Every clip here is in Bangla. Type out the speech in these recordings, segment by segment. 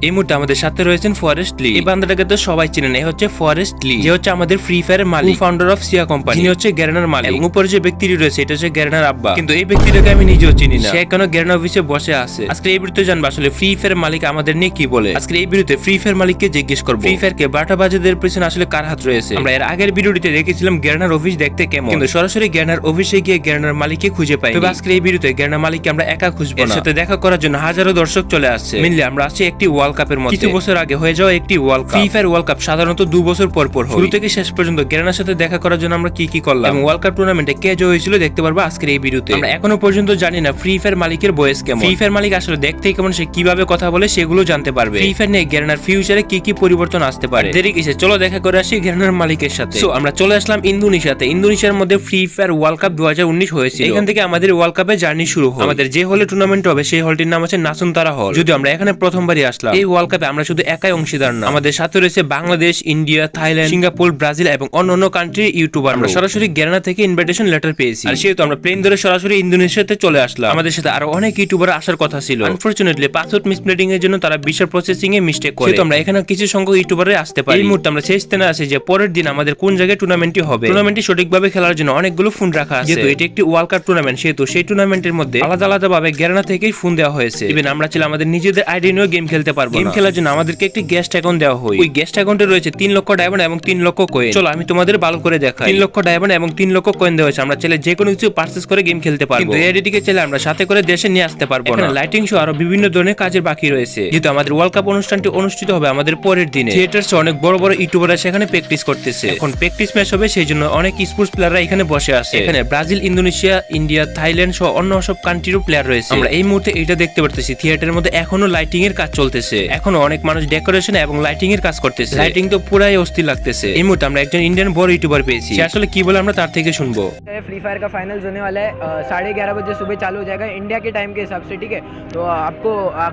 এই মুহূর্তে আমাদের সাথে রয়েছেন ফরেস্ট লি। এই বান্দাটাকে তো সবাই চিনেন, এই হচ্ছে ফরেস্ট লি, যে হচ্ছে আমাদের ফ্রি ফায়ারের মালিক, ফাউন্ডার অফ সিয়া কোম্পানি, যিনি হচ্ছে গ্যারেনার মালিক। এবং উপরে যে ব্যক্তিটি রয়েছে এটা হচ্ছে গ্যারেনার আব্বা, কিন্তু এই ব্যক্তিটাকে আমি নিজেও চিনি না, সে কেন গ্যারেনার অফিসে বসে আছে। আজকে এই ভিডিওতে জানবো আসলে ফ্রি ফায়ার মালিক আমাদের নিয়ে কি বলে। আজকে এই ভিডিওতে ফ্রি ফায়ার মালিককে জিজ্ঞেস করবো ফ্রি ফায়ার কে বাটাবাজীদের পিছনে আসলে কার হাত রয়েছে। আমরা এর আগের ভিডিওটিতে দেখেছিলাম গ্যারেনার অফিস দেখতে কেমন, কিন্তু সরাসরি গ্যারেনার অফিসে গিয়ে গ্যারেনার মালিককে খুঁজে পাই। তবে আজকে এই ভিডিওতে গ্যারেনার মালিককে আমরা একা খুঁজবো না, এর সাথে দেখা করার জন্য হাজারো দর্শক চলে আসছে। মেইনলি আমরা আছি একটি ওয়ার্ল্ড কাপের মধ্যে, কিছু বছর আগে হয়ে যাওয়া একটি world cup. Free fire world cup সাধারণত 2 বছর পর পর হয়। শুরু থেকে শেষ পর্যন্ত গ্যারেনার সাথে দেখা করার জন্য আমরা কি করলাম এবং ওয়ার্ল্ড কাপ টুর্নামেন্টে কে জয় হয়েছিল দেখতে পারবো আজকের এই ভিডিওতে। আমরা এখনো পর্যন্ত জানি না ফ্রি ফায়ার মালিকের বয়স কেমন, ফ্রি ফায়ার মালিক আসলে দেখতে কেমন, সে কিভাবে কথা বলে সেগুলো জানতে পারবে। ফ্রি ফায়ার নিয়ে গ্যারেনার ফিউচারে কি পরিবর্তন আসতে পারে। দেরি কিসে, চলো দেখা করে আসি গ্যারেনার মালিকের সাথে। সো আমরা চলে আসলাম ইন্দোনেশিয়াতে। ইন্দোনেশিয়ার মধ্যে ফ্রি ফায়ার ওয়ার্ল্ড কাপ 2019 হয়েছিল। এখান থেকে আমাদের ওয়ার্ল্ড কাপের জার্নি শুরু হয়। আমাদের যে হলে টুর্নামেন্ট হবে সেই হলটির নাম আছে নাসুনতারা হল। যদি আমরা এখানে প্রথমবারই আসলাম। এই ওয়ার্ল্ড কাপে আমরা শুধু একাই অংশীদার না, আমাদের সাথে রয়েছে Bangladesh, India, Thailand, Singapore, Brazil এবং অন্যান্য কান্ট্রির ইউটিউবার। আমরা সরাসরি গ্যারেনা থেকে ইনভাইটেশন লেটার পেয়েছি, আর সেহেতু আমরা প্লেন ধরে সরাসরি ইন্দোনেশিয়াতে চলে আসলাম। আমাদের সাথে আরো অনেক ইউটিউবার আসার কথা ছিল। আনফরচুনেটলি পাসওয়ার্ড মিসপ্লেটিং এর জন্য তারা ভিসা প্রসেসিং এ মিস্টেক করে, সেহেতু আমরা এখানে কিছু সংখ্যক ইউটিউবারে আসতে পারি। এই মুহূর্তে আমরা চেষ্টা না আছি যে পরের দিন আমাদের কোন জায়গায় টুর্নামেন্টটি হবে। টুর্নামেন্টটি সঠিকভাবে খেলার জন্য অনেকগুলো ফোন রাখা আছে, যেহেতু এটি একটি ওয়ার্ল্ড কাপ টুর্নামেন্ট, সেহেতু সেই টুর্নামেন্টের মধ্যে আলাদা আলাদা ভাবে গ্যারেনা থেকেই ফোন দেওয়া হয়েছে। ইভেন আমরা ছিল আমাদের নিজেদের আইডি নিয়ে গেম খেলতে পারবো। গেম খেলার জন্য আমাদেরকে একটি গেস্ট অ্যাকাউন্ট দেওয়া হয়। ওই গেস্ট অ্যাকাউন্টে রয়েছে 3 লক্ষ ডায়মন্ড এবং 3 লক্ষ কয়েন। চলো আমি তোমাদের ভালো করে দেখাই। 3 লক্ষ ডায়মন্ড এবং 3 লক্ষ কয়েন দেওয়া হয়েছে। আমরা চাইলে যে কোনো কিছু পারচেজ করে গেম খেলতে পারবো, কিন্তু এই আইডিটিকে চাইলে আমরা সাথে করে দেশে নিয়ে আসতে পারবো না। লাইটিং শো আরো বিভিন্ন ধরনের কাজের বাকি রয়েছে, যেহেতু আমাদের ওয়ার্ল্ড কাপ অনুষ্ঠানটি অনুষ্ঠিত হবে আমাদের পরের দিনে। থিয়েটারস অনেক বড় বড় ইউটিউবাররা সেখানে প্র্যাকটিস করতেছে। এখন প্র্যাকটিস ম্যাচ হবে, সেই জন্য অনেক স্পোর্টস প্লেয়াররা এখানে বসে আছে। এখানে ব্রাজিল, ইন্দোনেশিয়া, ইন্ডিয়া, থাইল্যান্ড সহ অন্য সব কান্ট্রিরও প্লেয়ার রয়েছে। আমরা এই মুহূর্তে এটা দেখতে পারতেছি থিয়েটারের মধ্যে এখনো লাইটিং এর কাজ চলতেছে। এখনো অনেক মানুষ ডেকোরেশন এবং লাইটিং এর কাজ করতেছে। লাইটিং তো পুরাই অস্থির লাগতেছে। এই মুহূর্তে আমরা একজন ইন্ডিয়ান বড় ইউটিউবার পেয়েছি, সে আসলে কি বলে আমরা তার থেকে শুনবো। फ्री फायर का फाइनल्स होने वाला है 11:30 बजे सुबह चालू हो जाएगा इंडिया के टाइम के हिसाब से, ठीक है। तो आपको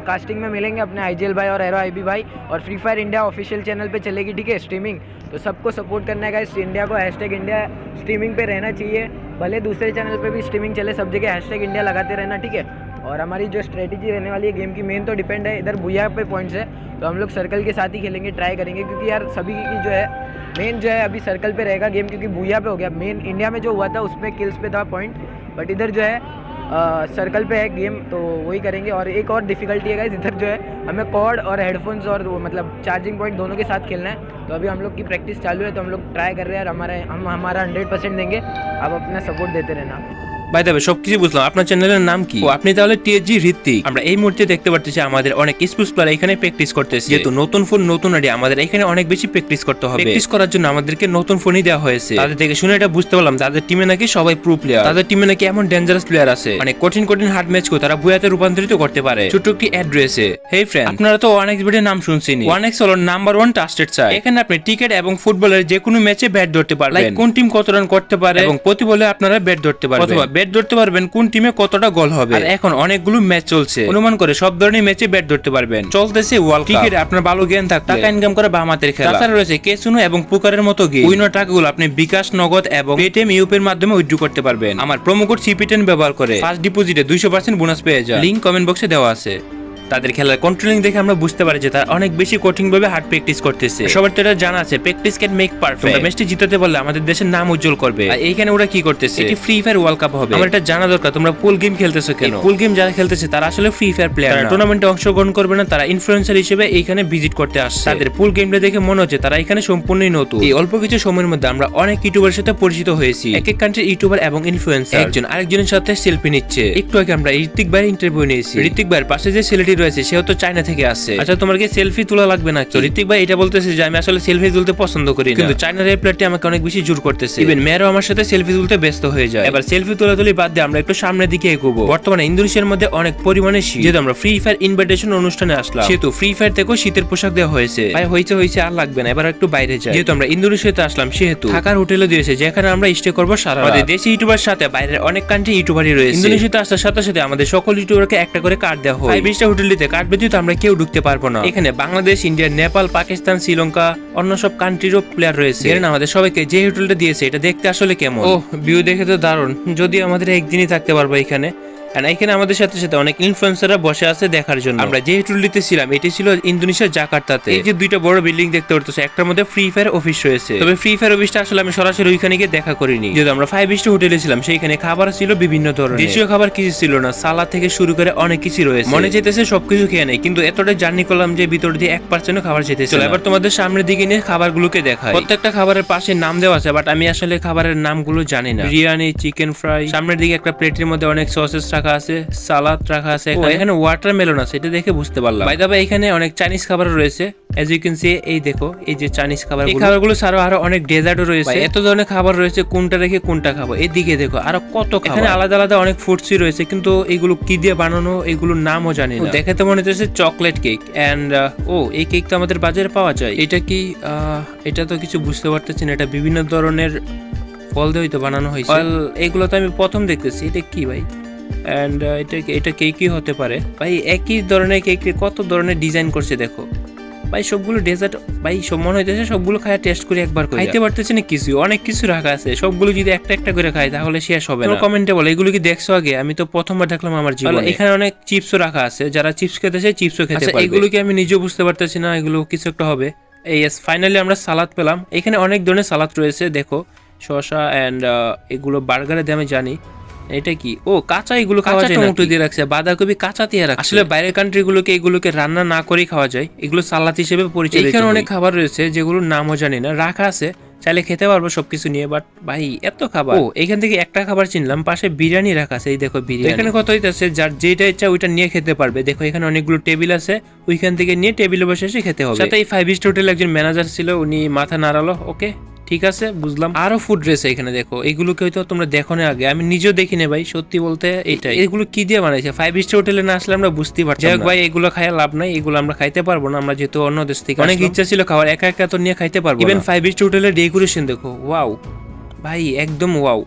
कास्टिंग में मिलेंगे अपने आईजीएल भाई और एरो आईबी भाई, और free fire India official channel पे चलेगी, ठीक है, स्ट्रीमिंग। तो सबको सपोर्ट करना है, इंडिया को #इंडिया स्ट्रीमिंग पे रहना चाहिए। भले दूसरे चैनल पे भी स्ट्रीमिंग चले, सब जगह #इंडिया लगाते रहना, ठीक है। और हमारी जो स्ट्रेटेजी रहने वाली है गेम की, मेन तो डिपेंड है इधर भूया पे पॉइंट्स है, तो हम लोग सर्कल के साथ ही खेलेंगे, ट्राई करेंगे, क्योंकि यार सभी की जो है मेन जो है अभी सर्कल पे रहेगा गेम, क्योंकि भूया पे हो गया। मेन इंडिया में जो हुआ था उसमें किल्स पे था पॉइंट, बट इधर जो है सर्कल पे है गेम, तो वही करेंगे। और एक और डिफिकल्टी है गाइस, इधर जो है हमें कॉर्ड और हेडफोन्स और मतलब चार्जिंग पॉइंट दोनों के साथ खेलना है। तो अभी हम लोग की प्रैक्टिस चालू है, तो हम लोग ट्राई कर रहे हैं, और हमारा 100% देंगे। आप अपना सपोर्ट देते रहना। ভাই তবে সবকিছু বুঝলাম, আপনার চ্যানেলের নাম কি? ও আপনি তাহলে টিএসজি ঋত্বিক। আমরা এই মুহূর্তে দেখতে পাচ্ছি আমাদের অনেক স্পোর্টস প্লেয়ার এখানে প্র্যাকটিস করতেছে, যেহেতু নতুন ফোন নতুন আইডি, আমাদের এখানে অনেক বেশি প্র্যাকটিস করতে হবে। প্র্যাকটিস করার জন্য আমাদেরকে নতুন ফোনই দেওয়া হয়েছে। তাদের থেকে শুনে এটা বুঝতে পারলাম তাদের টিমে নাকি সবাই প্রো প্লেয়ার, তাদের টিমে নাকি এমন ডেঞ্জারাস প্লেয়ার আছে, মানে কঠিন হার্ড ম্যাচকে তারা বুয়াতে রূপান্তরিত করতে পারে। ছোট একটি অ্যাড রয়েছে। হেই ফ্রেন্ড, আপনারা তো 1x বেটের নাম শুনছেনই। 1x হলো নাম্বার 1 ট্রাস্টেড সাইট। এখানে আপনি টিকেট এবং ফুটবলের যে কোনো ম্যাচে ব্যাট ধরতে পারবেন, লাইক কোন টিম কত রান করতে পারে এবং প্রতি বলে আপনারা ব্যাট ধরতে পারবেন, অথবা ব্যাট ধরতে পারবেন কোন টিমে কতটা গোল হবে। আর এখন অনেকগুলো ম্যাচ চলছে, অনুমান করে সব ধরনের ম্যাচে ব্যাট ধরতে পারবেন। চলতেছে ওয়ার্ল্ড কাপ। ক্রিকেটে আপনার ভালো জ্ঞান থাকলে টাকা ইনকাম করে বাম হাতের খেলা। তাছাড়া রয়েছে ক্যাসিনো এবং পোকারের মতো গেম। উইনার টাকাগুলো আপনি বিকাশ, নগদ এবং পেটিএম ইউপির মাধ্যমে উইথড্র করতে পারবেন। আমার প্রোমো কোড CP10 ব্যবহার করে ফার্স্ট ডিপোজিটে 200% বোনাস পেয়ে যান। লিংক কমেন্ট বক্সে দেওয়া আছে। তাদের খেলার কন্ট্রোলিং দেখে আমরা বুঝতে পারি যে তারা অনেক বেশি কঠিন ভাবে হার্ড প্র্যাকটিস করতেছে। সবার তো এটা জানা আছে, প্র্যাকটিস ক্যান মেক পারফেক্ট। ম্যাচটি জিতাতে পারলে আমাদের দেশের নাম উজ্জ্বল করবে। আর এইখানে ওরা কি করতেছে, এটি ফ্রি ফায়ার ওয়ার্ল্ড কাপ হবে, আমার এটা জানা দরকার। তোমরা পুল গেম খেলতেছো কেন? পুল গেম যারা খেলতেছে তারা আসলে ফ্রি ফায়ার প্লেয়ার না, টুর্নামেন্টে অংশগ্রহণ করবে না, তারা ইনফ্লুয়েন্সার হিসেবে এইখানে ভিজিট করতে আসছে। তাদের পুল গেমটা দেখে মনে হচ্ছে তারা এখানে সম্পূর্ণই নতুন। এই অল্প কিছু সময়ের মধ্যে আমরা অনেক ইউটিউবারের সাথে পরিচিত হয়েছি। এক এক কান্ট্রির ইউটিউবার এবং ইনফ্লুয়েন্সার একজন আরেকজনের সাথে সেলফি নিচ্ছে। একটু আগে আমরা ঋত্বিক ভাইয়ের ইন্টারভিউ নিয়েছি। ঋত্বিক ভাইয়ের পাশে যে ছেলেটি রয়েছে সেও তো চায়না থেকে আসছে। আচ্ছা তোমার কি সেলফি তোলা লাগবে না? তো ঋত্বিক ভাই এটা বলতেছে যে আমি আসলে সেলফি তুলতে পছন্দ করি না, কিন্তু চায়নার এই প্লেয়ারটি আমাকে অনেক বেশি জোর করতেছে। ইভেন মেয়েরাও আমার সাথে সেলফি তুলতে ব্যস্ত হয়ে যায়। এবার সেলফি তোলাতুলি বাদ দিয়ে আমরা একটু সামনের দিকে এগোবো। বর্তমানে ইন্দোনেশিয়ার মধ্যে অনেক পরিমাণে শীত, যেহেতু আমরা ফ্রি ফায়ার ইনভাইটেশন অনুষ্ঠানে আসলাম, সেহেতু ফ্রি ফায়ার থেকেও শীতের পোশাক দেওয়া হয়েছে। ভাই হয়েছে আর লাগবে না, এবার একটু বাইরে যাই। যেহেতু আমরা ইন্দোনেশিয়াতে আসলাম, সেহেতু থাকার হোটেলও দিয়েছে, যেখানে আমরা স্টে করবো সারা রাত। আমাদের দেশি ইউটিউবার সাথে বাইরের অনেক কান্ট্রি ইউটিউবারই রয়েছে। ইন্দোনেশিয়াতে আসার সাথে সাথে আমাদের সকল ইউটিউবারকে একটা করে কার্ড দেওয়া হয়। 5 হোটেলটিতে কার্ড ব্যতীত আমরা কেউ ঢুকতে পারবো না। এখানে বাংলাদেশ, ইন্ডিয়া, নেপাল, পাকিস্তান, শ্রীলঙ্কা, অন্য সব কান্ট্রিরও প্লেয়ার রয়েছে। আমাদের সবাইকে যে হোটেলটা দিয়েছে এটা দেখতে আসলে কেমন? ও ভিউ দেখে তো দারুণ, যদি আমাদের একদিনই থাকতে পারবো এখানে। আর এখানে আমাদের সাথে সাথে অনেক ইনফ্লুয়েন্সাররা বসে আছে দেখার জন্য। আমরা যে হোটেলটিতে ছিলাম এটি ছিল ইন্দোনেশিয়ার জাকার্তাতে। এই যে দুইটা বড় বিল্ডিং দেখতে পারতেছো, একটার মধ্যে ফ্রি ফায়ার অফিস রয়েছে। তবে ফ্রি ফায়ার অফিসটা আসলে আমি সরাসরি ওইখানে গিয়ে দেখা করিনি, যেহেতু আমরা 5 স্টার হোটেলে ছিলাম। সেইখানে খাবার ছিল বিভিন্ন ধরনের, দেশীয় খাবার কিছু ছিল না, সালাদ থেকে শুরু করে অনেক কিছু রয়েছে। মনে চাইতেছে সবকিছু খেয়ে নেই, কিন্তু এতটা জার্নি করলাম যে ভিতর দিয়ে 1% খাবার যেতেছিল। এবার তোমাদের সামনের দিকে নিয়ে খাবারগুলোকে দেখাই। প্রত্যেকটা খাবারের পাশে নাম দেওয়া আছে, বাট আমি আসলে খাবারের নামগুলো জানি না। বিরিয়ানি, চিকেন ফ্রাই, সামনের দিকে একটা প্লেটের মধ্যে অনেক সসেস রাখা আছে, সালাদ রাখা আছে, এখানে ওয়াটারমেলন আছে, এটা দেখে বুঝতে পারলাম। বাই দ্য ওয়ে এখানে অনেক চাইনিজ খাবার রয়েছে, এজ ইউ ক্যান সি। এই দেখো, এই যে চাইনিজ খাবার, এই খাবারগুলো ছাড়াও আরো অনেক ডেজার্টও রয়েছে। এত ধরনের খাবার রয়েছে, কোনটা রেখে কোনটা খাবো। এদিকে দেখো আরো কত খাবার, এখানে আলাদা আলাদা অনেক ফুডসই রয়েছে, কিন্তু এগুলো কি দিয়ে বানানো এগুলোর নামও জানি না। দেখে তো মনে হচ্ছে চকলেট কেক এন্ড এই কেক তো আমাদের বাজারে পাওয়া যায়। এটা কি এটা তো কিছু বুঝতে পারতেছি না, এটা বিভিন্ন ধরনের ফল দিয়ে হয়তো বানানো হয়েছে। এগুলো তো আমি প্রথম দেখতেছি, এটা কি ভাই? এন্ড এটা কেকই হতে পারে ভাই। একই ধরনের কেক কত ধরনের ডিজাইন করছে দেখো ভাই, সবগুলো ডেজার্ট ভাই। সব মনে হইতেছে সবগুলো খায় টেস্ট করে একবার করে। খাইতে পারতেছি না কিছু, অনেক কিছু রাখা আছে, সবগুলো যদি একটা একটা করে খাই তাহলে শেষ হবে না। কমেন্টে বলো এগুলো কি দেখছো আগে? আমি তো প্রথমবার দেখলাম আমার জীবনে। এখানে অনেক চিপসও রাখা আছে, যারা চিপস খেতে চায় চিপসও খেতে পারবে। এগুলো কি আমি নিজেও বুঝতে পারতেছি না, এগুলো কিছু একটা হবে। এই ফাইনালি আমরা সালাদ পেলাম। এখানে অনেক ধরনের সালাদ রয়েছে দেখো, শসা এন্ড এগুলো বার্গারে দিয়ে আমি জানি। এটা কি? ও কাঁচা, এগুলো খাওয়া যায়, টমেটো দিয়ে রাখছে, বাঁধাকপি কাঁচা দিয়ে রাখছে। আসলে বাইরের কান্ট্রি গুলোকে এগুলোকে রান্না না করেই খাওয়া যায়, এগুলো সালাদ হিসেবে পরিচিত। এখানে অনেক খাবার রয়েছে যেগুলোর নামও জানি না, রাখা আছে, চাইলে খেতে পারবো সবকিছু নিয়ে। বাট ভাই এত খাবার। ও এখান থেকে একটা খাবার চিনলাম, পাশে বিরিয়ানি রাখা আছে। এই দেখো বিরিয়ানি। এখানে কত হইতাছে, যার যেটা ইচ্ছা ওইটা নিয়ে খেতে পারবে। দেখো এখানে অনেকগুলো টেবিল আছে, ওইখান থেকে নিয়ে টেবিলে বসে এসে খেতে হবে। সাথে এই 5 স্টার হোটেলে একজন ম্যানেজার ছিল, উনি মাথা নাড়ালো। ওকে ঠিক আছে, বুঝলাম। আরো ফুড রয়েছে এখানে দেখো, এগুলোকে হয়তো তোমরা দেখো না আগে, আমি নিজেও দেখিনি ভাই সত্যি বলতে। এটাই, এগুলো কি দিয়ে বানাইছে? 5 স্টার হোটেলে না আসলে আমরা বুঝতেই পারতাম না। ভাই এগুলো খায় লাভ নাই, এগুলো আমরা খাইতে পারবো না, আমরা যেহেতু অন্য দেশ থেকে। অনেক ইচ্ছা ছিল খাওয়ার, একা একা তো নিয়ে খাইতে পারবো। ইভেন 5 স্টার হোটেলের ডেকোরেশন দেখো, ওয়াও ভাই, একদম ওয়াও,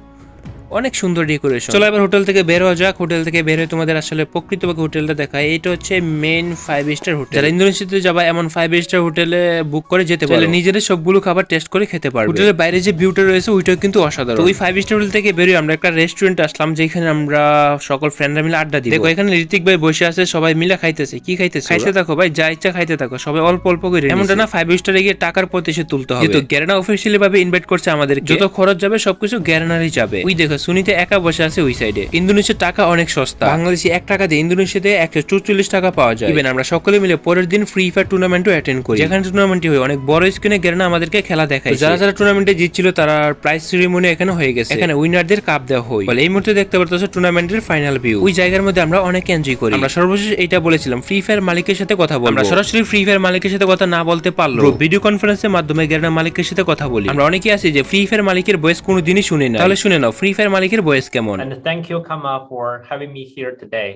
অনেক সুন্দর ডেকোরেশন। চলো এবার হোটেল থেকে বের হওয়া যাক। হোটেল থেকে বের হয়ে তোমাদের আসলে প্রকৃতপক্ষে হোটেলটা দেখায়। এটা হচ্ছে মেইন 5 স্টার হোটেল। যারা ইন্দোনেশিয়াতে যাবা এমন 5 স্টার হোটেলে বুক করে যেতে পারো, নিজেদের সবগুলো খাবার টেস্ট করে খেতে পারবে। হোটেলের বাইরে যে ভিউটা রয়েছে ওইটাও কিন্তু অসাধারণ। ওই 5 স্টার হোটেল থেকে বেরিয়ে আমরা একটা রেস্টুরেন্ট আসলাম, যেখানে আমরা সকল ফ্রেন্ডরা মিলে আড্ডা দিই। দেখো এখানে ঋতিক ভাই বসে আছে, সবাই মিলে খাইতেছে। কি খাইতেছে? খাইতে থাকো ভাই, যা ইচ্ছা খাইতে থাকো, সবাই অল্প অল্প করে। এমনটা না 5 স্টারে গিয়ে টাকার প্রতিশোধ তুলতে হবে। যেহেতু গ্যারেনা অফিসিয়ালি ভাবে ইনভাইট করছে আমাদের, যত খরচ যাবে সবকিছু গ্যারেনারই যাবে। ওই দেখো সুনিতে একা বসে আছে ওই সাইডে। ইন্দোনেশিয়ার টাকা অনেক সস্তা, বাংলাদেশি 1 টাকা দিয়ে ইন্দোনেশিয়াতে 144 টাকা পাওয়া যায়। ইভেন আমরা সকলে মিলে পরের দিন ফ্রি ফায়ার টুর্নামেন্টও অ্যাটেন্ড করি, যেখানে টুর্নামেন্টই হয় অনেক বড় স্ক্রিনে গ্যারেনা আমাদেরকে খেলা দেখায়। যারা যারা টুর্নামেন্টে জিতছিল তারা প্রাইজ সেরিমনি এখানে হয়ে গেছে, এখানে উইনারদের কাপ দেওয়া হয়। বলে এই মুহূর্তে দেখতে পারতেছো টুর্নামেন্টের ফাইনাল ভিউ। ওই জায়গার মধ্যে আমরা অনেক এনজয় করি। আমরা সর্বশেষ এটা বলেছিলাম ফ্রি ফায়ার মালিকের সাথে কথা বলবো। আমরা সরাসরি ফ্রি ফায়ার মালিকের সাথে কথা না বলতে পারলো ভিডিও কনফারেন্সের মাধ্যমে গ্যারেনা মালিকের সাথে কথা বলি। আমরা অনেকেই আছি যে ফ্রি ফায়ার মালিকের ভয়েস কোনোদিনই শুনি না, তাহলে শুনে নাও ফ্রি ফায়ার মালিকের ভয়েস কেমন। And thank you, Kama, for having me here today.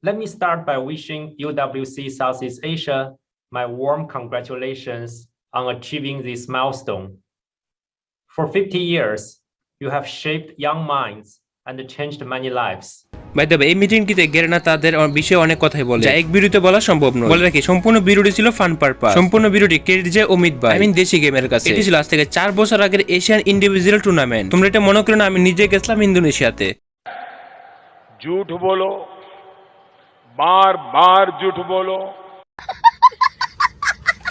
Let me start by wishing UWC Southeast Asia my warm congratulations on achieving this milestone. For 50 years, you have shaped young minds and changed many lives. By the way এই মিটিংটিতে গ্যারেনা তাদের বিষয়ে অনেক কথাই বলে, যা এক ভিডিওতে বলা সম্ভব নয়। বলে রাখি সম্পূর্ণ ভিডিওটি ছিল ফান পারপাস। সম্পূর্ণ ভিডিওটি ক্রেডিট যায় অমিত ভাই, দেশি গেমের কাছে। এটি ছিল আজ থেকে 4 বছর আগের এশিয়ান ইন্ডিভিজুয়াল টুর্নামেন্ট। তোমরা এটা মনে করো না আমি নিজে গেছিলাম ইন্দোনেশিয়াতে। झूठ बोलो, बार बार झूठ बोलो,